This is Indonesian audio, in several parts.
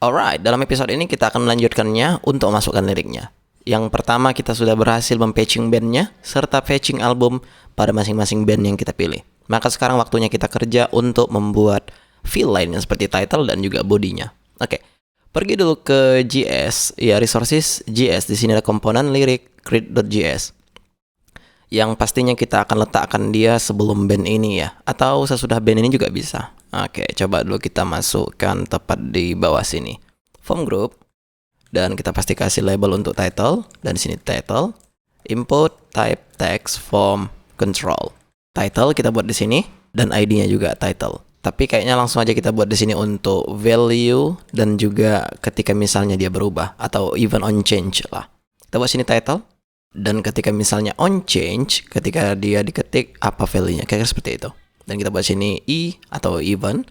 Alright, dalam episode ini kita akan melanjutkannya untuk masukkan liriknya. Yang pertama, kita sudah berhasil mempatching bandnya serta patching album pada masing-masing band yang kita pilih. Maka sekarang waktunya kita kerja untuk membuat feel lainnya seperti title dan juga bodinya. Oke, pergi dulu ke JS, ya resources JS. Di sini ada komponen lirik create.js. Yang pastinya kita akan letakkan dia sebelum band ini ya, atau sesudah band ini juga bisa. Oke, coba dulu kita masukkan tepat di bawah sini. Form group. Dan kita pasti kasih label untuk title. Dan di sini title. Input, type, text, form, control. Title kita buat di sini. Dan ID-nya juga title. Tapi kayaknya langsung aja kita buat di sini untuk value. Dan juga ketika misalnya dia berubah. Atau even on change lah. Kita buat sini title. Dan ketika misalnya on change, ketika dia diketik apa value-nya, kayak seperti itu. Dan kita buat sini i atau even.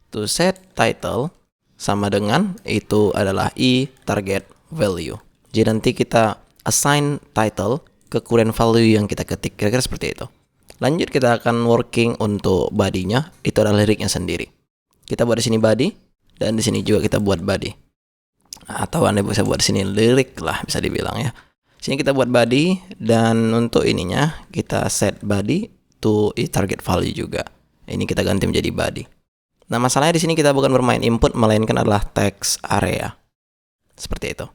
To set title sama dengan itu adalah i target value. Jadi nanti kita assign title ke current value yang kita ketik, kira-kira seperti itu. Lanjut kita akan working untuk body-nya, itu adalah liriknya sendiri. Kita buat di sini body dan di sini juga kita buat body. Atau Anda bisa buat di sini lirik lah, bisa dibilang ya. Sini kita buat body dan untuk ininya kita set body to target value juga. Ini kita ganti menjadi body. Nah, masalahnya di sini kita bukan bermain input melainkan adalah text area. Seperti itu,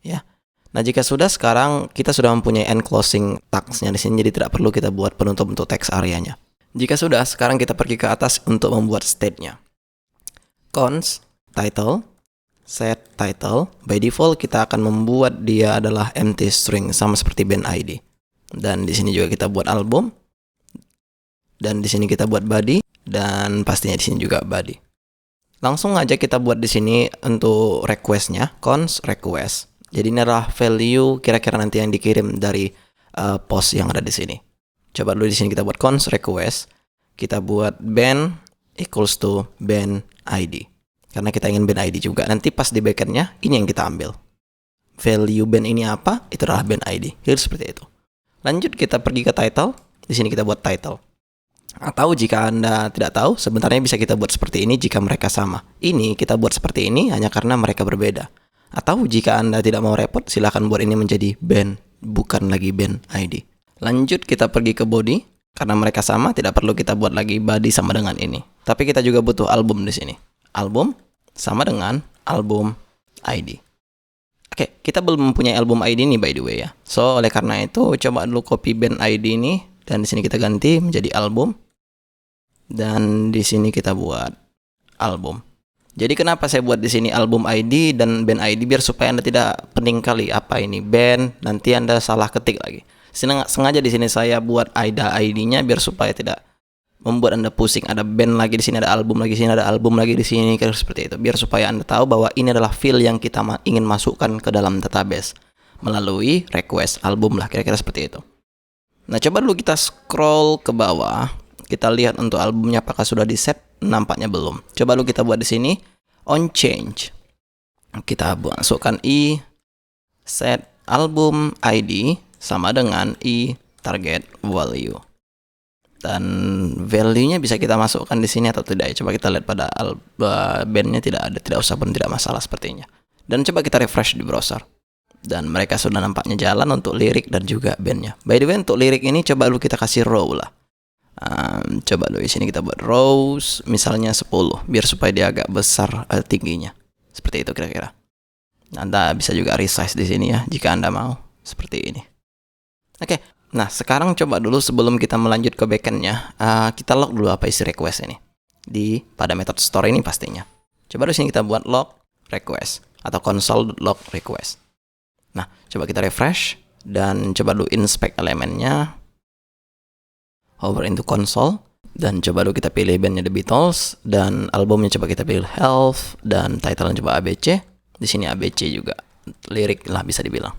ya. Nah, jika sudah sekarang kita sudah mempunyai end closing tagsnya di sini, jadi tidak perlu kita buat penutup untuk text areanya. Jika sudah, sekarang kita pergi ke atas untuk membuat state-nya. Cons title set title, by default kita akan membuat dia adalah empty string sama seperti band ID. Dan di sini juga kita buat album. Dan di sini kita buat body dan pastinya di sini juga body. Langsung aja kita buat di sini untuk request-nya, cons request. Jadi ini adalah value kira-kira nanti yang dikirim dari post yang ada di sini. Coba dulu di sini kita buat cons request. Kita buat band equals to band ID. Karena kita ingin band ID juga. Nanti pas di backend-nya, ini yang kita ambil. Value band ini apa? Itu adalah band ID. Jadi seperti itu. Lanjut kita pergi ke title. Di sini kita buat title. Atau jika Anda tidak tahu, sebenarnya bisa kita buat seperti ini jika mereka sama. Ini kita buat seperti ini hanya karena mereka berbeda. Atau jika Anda tidak mau repot, silakan buat ini menjadi band, bukan lagi band ID. Lanjut kita pergi ke body. Karena mereka sama, tidak perlu kita buat lagi body sama dengan ini. Tapi kita juga butuh album di sini. Album sama dengan album ID. Oke, kita belum mempunyai album ID ini by the way ya. So, oleh karena itu, coba dulu copy band ID ini. Dan di sini kita ganti menjadi album. Dan di sini kita buat album. Jadi kenapa saya buat di sini album ID dan band ID? Biar supaya Anda tidak pening kali apa ini band. Nanti Anda salah ketik lagi. Sengaja di sini saya buat ID-nya biar supaya tidak membuat Anda pusing. Ada band lagi di sini, ada album lagi di sini, ada album lagi di sini, kayak seperti itu. Biar supaya Anda tahu bahwa ini adalah file yang kita ingin masukkan ke dalam database melalui request album lah, kira-kira seperti itu. Nah, coba dulu kita scroll ke bawah. Kita lihat untuk albumnya apakah sudah di set. Nampaknya belum. Coba dulu kita buat di sini on change. Kita masukkan i set album ID sama dengan i target value. Dan value-nya bisa kita masukkan di sini atau tidak. Coba kita lihat pada band-nya tidak ada, tidak usah pun tidak masalah sepertinya. Dan coba kita refresh di browser. Dan mereka sudah nampaknya jalan untuk lirik dan juga band-nya. By the way, untuk lirik ini coba dulu kita kasih row lah. Coba dulu di sini kita buat rows misalnya 10 biar supaya dia agak besar tingginya. Seperti itu kira-kira. Anda bisa juga resize di sini ya jika Anda mau seperti ini. Oke. Nah, sekarang coba dulu sebelum kita melanjut ke backend-nya, kita log dulu apa isi request ini. Pada method store ini pastinya. Coba di sini kita buat log request atau console.log request. Nah, coba kita refresh dan coba dulu inspect elemennya. Hover into console dan coba dulu kita pilih bandnya The Beatles dan albumnya coba kita pilih Health dan title-nya coba ABC. Di sini ABC juga. Lirik lah bisa dibilang.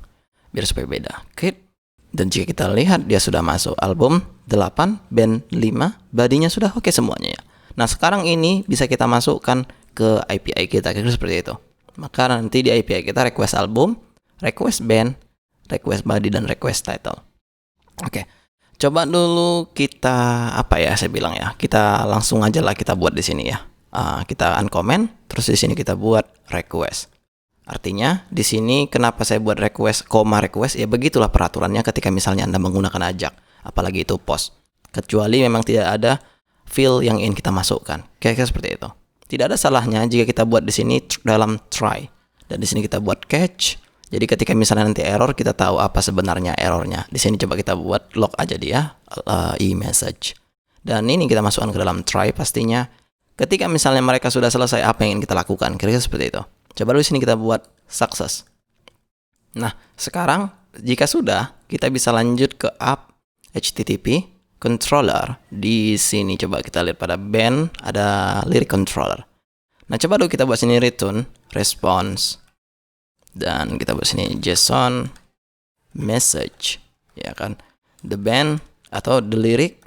Biar supaya beda. Oke. Dan jika kita lihat dia sudah masuk album 8, band 5, bodinya sudah oke semuanya ya. Nah, sekarang ini bisa kita masukkan ke API kita kira seperti itu. Maka nanti di API kita request album, request band, request body dan request title. Oke. Coba dulu kita saya bilang ya. Kita langsung aja lah kita buat di sini ya. kita uncomment, terus di sini kita buat request. Artinya di sini kenapa saya buat request, request, ya begitulah peraturannya ketika misalnya Anda menggunakan ajak, apalagi itu post. Kecuali memang tidak ada field yang ingin kita masukkan. Kira-kira seperti itu. Tidak ada salahnya jika kita buat di sini dalam try. Dan di sini kita buat catch. Jadi ketika misalnya nanti error, kita tahu apa sebenarnya errornya. Di sini coba kita buat log aja dia e-message. Dan ini kita masukkan ke dalam try pastinya. Ketika misalnya mereka sudah selesai, apa yang ingin kita lakukan? Kira-kira seperti itu. Coba dulu sini kita buat success. Nah, sekarang jika sudah, kita bisa lanjut ke app HTTP controller. Di sini coba kita lihat pada band ada lyric controller. Nah, coba dulu kita buat sini return response. Dan kita buat sini JSON message, ya kan? The band atau the lyric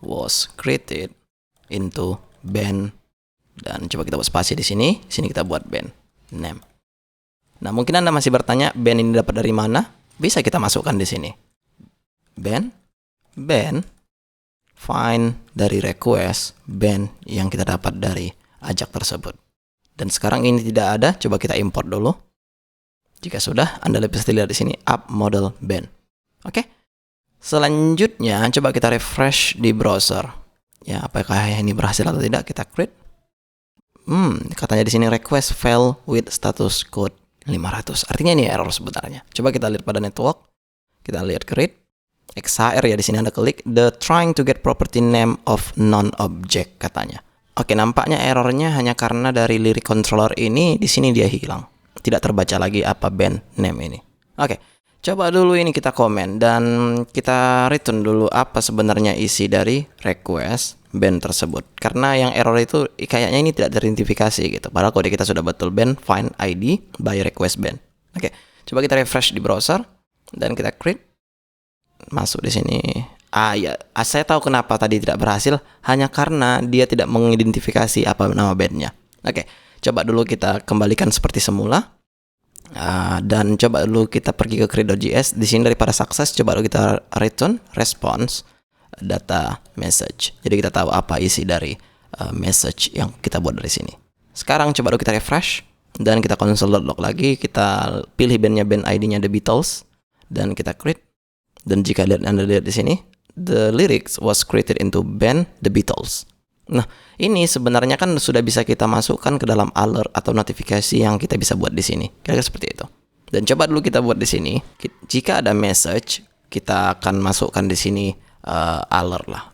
was created into band. Dan coba kita buat spasi di sini. Sini kita buat band name. Nah, mungkin Anda masih bertanya, band ini dapat dari mana? Bisa kita masukkan di sini. Band, find dari request band yang kita dapat dari ajak tersebut. Dan sekarang ini tidak ada, coba kita import dulu. Jika sudah, Anda bisa lihat di sini app model band. Oke. Selanjutnya, coba kita refresh di browser. Ya, apakah ini berhasil atau tidak? Kita create. Katanya di sini request fail with status code 500. Artinya ini error sebenarnya. Coba kita lihat pada network. Kita lihat create. XHR ya, di sini Anda klik the trying to get property name of non-object katanya. Oke, nampaknya errornya hanya karena dari lyric controller ini di sini dia hilang. Tidak terbaca lagi apa band name ini. Oke, coba dulu ini kita komen dan kita return dulu apa sebenarnya isi dari request band tersebut. Karena yang error itu kayaknya ini tidak teridentifikasi gitu. Padahal kode kita sudah betul band find ID by request band. Oke, coba kita refresh di browser dan kita create. Masuk di sini. Ya, saya tahu kenapa tadi tidak berhasil, hanya karena dia tidak mengidentifikasi apa nama bandnya. Oke, coba dulu kita kembalikan seperti semula. Dan coba dulu kita pergi ke create.js. Di sini daripada success, coba dulu kita return response data message. Jadi kita tahu apa isi dari message yang kita buat dari sini. Sekarang coba dulu kita refresh dan kita console.log lagi. Kita pilih bandnya, band ID-nya The Beatles, dan kita create. Dan jika Anda lihat di sini, the lyrics was created into band The Beatles. Nah, ini sebenarnya kan sudah bisa kita masukkan ke dalam alert atau notifikasi yang kita bisa buat di sini. Kira-kira seperti itu. Dan coba dulu kita buat di sini. Jika ada message, kita akan masukkan di sini alert lah.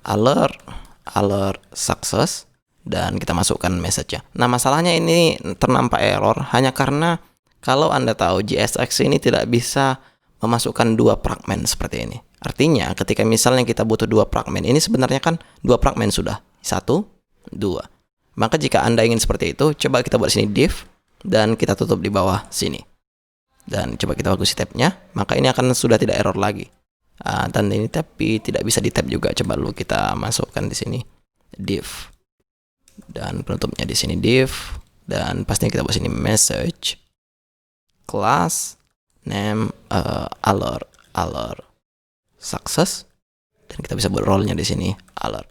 Alert success. Dan kita masukkan message-nya. Nah, masalahnya ini ternampak error hanya karena kalau Anda tahu JSX ini tidak bisa memasukkan dua fragmen seperti ini. Artinya ketika misalnya kita butuh dua fragmen, ini sebenarnya kan dua fragmen sudah. 1, 2. Maka jika Anda ingin seperti itu, coba kita buat sini div dan kita tutup di bawah sini. Dan coba kita bagusi tabnya, maka ini akan sudah tidak error lagi. Dan ini tapi tidak bisa di tab juga. Coba dulu kita masukkan di sini div. Dan penutupnya di sini div, dan pastinya kita buat sini message class name alert success, dan kita bisa buat role-nya di sini alert.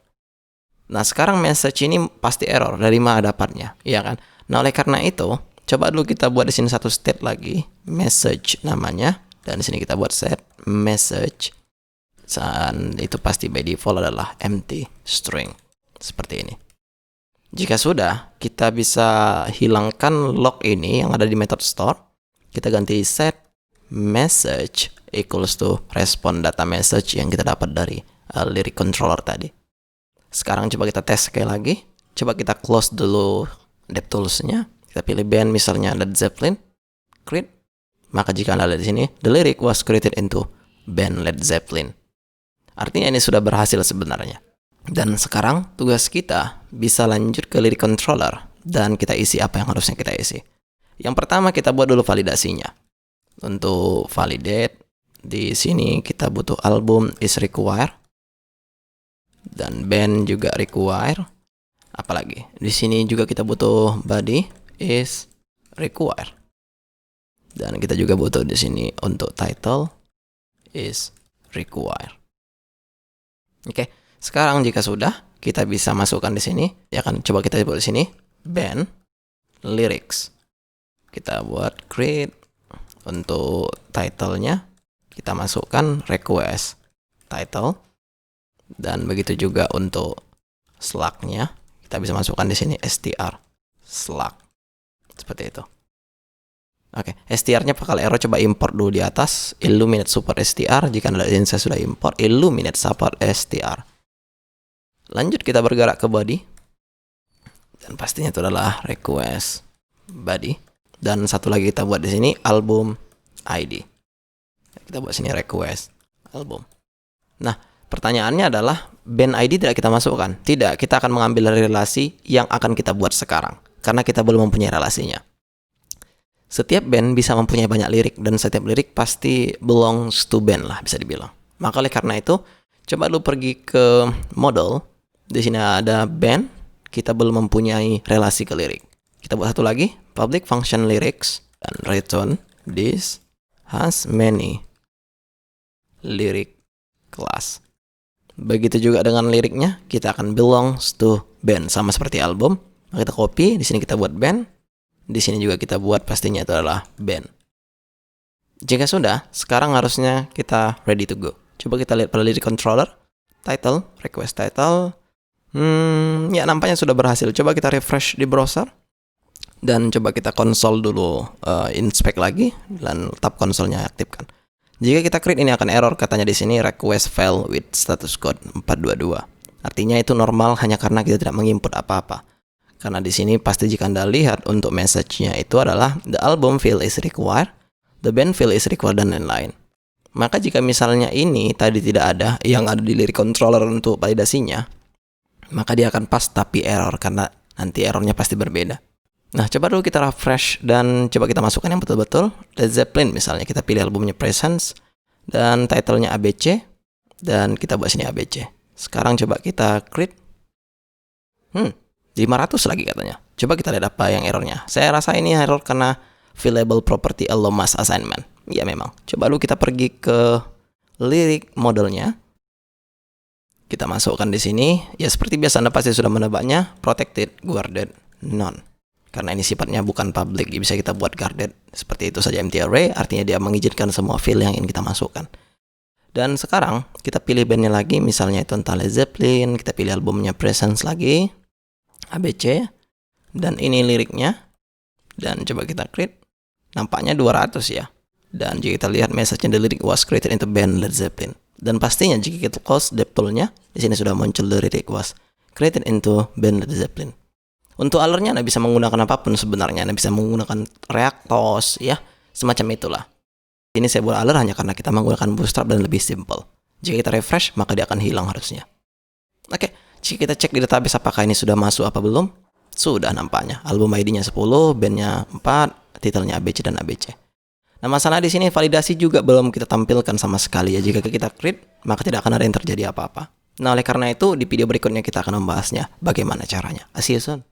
Nah, sekarang message ini pasti error, dari mana dapatnya, ya kan? Nah, oleh karena itu, coba dulu kita buat di sini satu state lagi, message namanya, dan di sini kita buat set message, dan itu pasti by default adalah empty string seperti ini. Jika sudah, kita bisa hilangkan log ini yang ada di method store. Kita ganti set message equals to respond data message yang kita dapat dari lyric controller tadi. Sekarang coba kita tes sekali lagi. Coba kita close dulu DevTools-nya. Kita pilih band misalnya Led Zeppelin. Create. Maka jika Anda lihat di sini, the lyric was created into band Led Zeppelin. Artinya ini sudah berhasil sebenarnya. Dan sekarang tugas kita bisa lanjut ke lyric controller dan kita isi apa yang harusnya kita isi. Yang pertama kita buat dulu validasinya. Untuk validate, di sini kita butuh album is required dan band juga required. Apalagi di sini juga kita butuh body is required, dan kita juga butuh di sini untuk title is required. Oke, Sekarang jika sudah, kita bisa masukkan di sini. Ya kan, coba kita buat di sini band lyrics. Kita buat create. Untuk title-nya kita masukkan request title, dan begitu juga untuk slug-nya kita bisa masukkan di sini str slug, seperti itu. Oke, str-nya bakal error, coba import dulu di atas illuminate support str. Jika Anda lihat saya sudah import illuminate support str. Lanjut kita bergerak ke body, dan pastinya itu adalah request body. Dan satu lagi kita buat di sini album ID. Kita buat sini request album. Nah, pertanyaannya adalah band ID tidak kita masukkan. Tidak, kita akan mengambil relasi yang akan kita buat sekarang karena kita belum mempunyai relasinya. Setiap band bisa mempunyai banyak lirik dan setiap lirik pasti belongs to band lah, bisa dibilang. Maka oleh karena itu, coba dulu pergi ke model. Di sini ada band, kita belum mempunyai relasi ke lirik. Kita buat satu lagi, public function lyrics, dan return this has many lyric class. Begitu juga dengan liriknya, kita akan belongs to band, sama seperti album. Kita copy, di sini kita buat band, di sini juga kita buat pastinya itu adalah band. Jika sudah, sekarang harusnya kita ready to go. Coba kita lihat pada lyric controller, title, request title. Ya nampaknya sudah berhasil. Coba kita refresh di browser. Dan coba kita konsol dulu, inspect lagi, dan tab konsolnya aktifkan. Jika kita create, ini akan error, katanya di sini request file with status code 422. Artinya itu normal hanya karena kita tidak menginput apa-apa. Karena di sini pasti jika Anda lihat untuk message-nya itu adalah the album field is required, the band field is required, dan lain-lain. Maka jika misalnya ini tadi tidak ada yang ada di lyric controller untuk validasinya, maka dia akan pas tapi error karena nanti errornya pasti berbeda. Nah, coba dulu kita refresh dan coba kita masukkan yang betul-betul. Led Zeppelin misalnya, kita pilih albumnya Presence dan titlenya ABC dan kita buat sini ABC. Sekarang coba kita create. 500 lagi katanya. Coba kita lihat apa yang errornya. Saya rasa ini error karena available property allow mass assignment. Ya memang. Coba dulu kita pergi ke lyric modelnya. Kita masukkan di sini. Ya seperti biasa Anda pasti sudah menebaknya. Protected, guarded, none. Karena ini sifatnya bukan public, bisa kita buat guarded. Seperti itu saja empty array, artinya dia mengizinkan semua field yang ingin kita masukkan. Dan sekarang kita pilih bandnya lagi, misalnya itu entah Led Zeppelin, kita pilih albumnya Presence lagi, ABC, dan ini liriknya. Dan coba kita create, nampaknya 200 ya. Dan jika kita lihat message-nya, the lyric was created into band Led Zeppelin. Dan pastinya jika kita close depth-nya, di sini sudah muncul the lyric was created into band Led Zeppelin. Untuk alertnya Anda bisa menggunakan apapun sebenarnya. Anda bisa menggunakan Reactos, ya, semacam itulah. Ini saya buat alert hanya karena kita menggunakan Bootstrap dan lebih simple. Jika kita refresh, maka dia akan hilang harusnya. Oke, jika kita cek di database apakah ini sudah masuk apa belum? Sudah nampaknya. Album ID-nya 10, bandnya 4, titelnya ABC dan ABC. Nah, masalah di sini validasi juga belum kita tampilkan sama sekali ya. Jika kita create, maka tidak akan ada yang terjadi apa-apa. Nah, oleh karena itu di video berikutnya kita akan membahasnya bagaimana caranya. See you soon.